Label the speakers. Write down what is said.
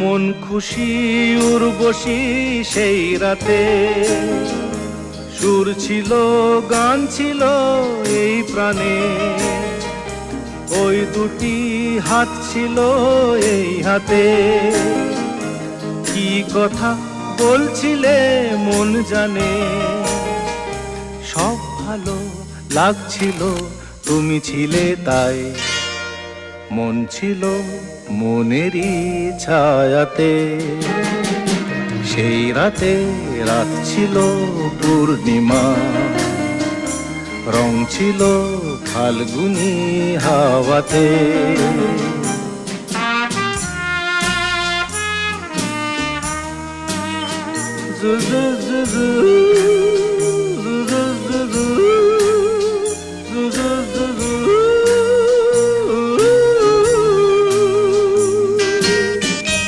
Speaker 1: মন খুশি উর্বশী সেই রাতে, সুর ছিল গান ছিল এই প্রাণে, ওই দুটি হাত ছিল এই হাতে। কি কথা বলছিলে মন জানে, সব ভালো লাগছিল তুমি ছিলে তাই। মন ছিল মনেরই ছায়াতে, সেই রাতে রাত ছিল পূর্ণিমা, রং ছিল ফাল্গুনি হাওয়াতে। জু জু জু জু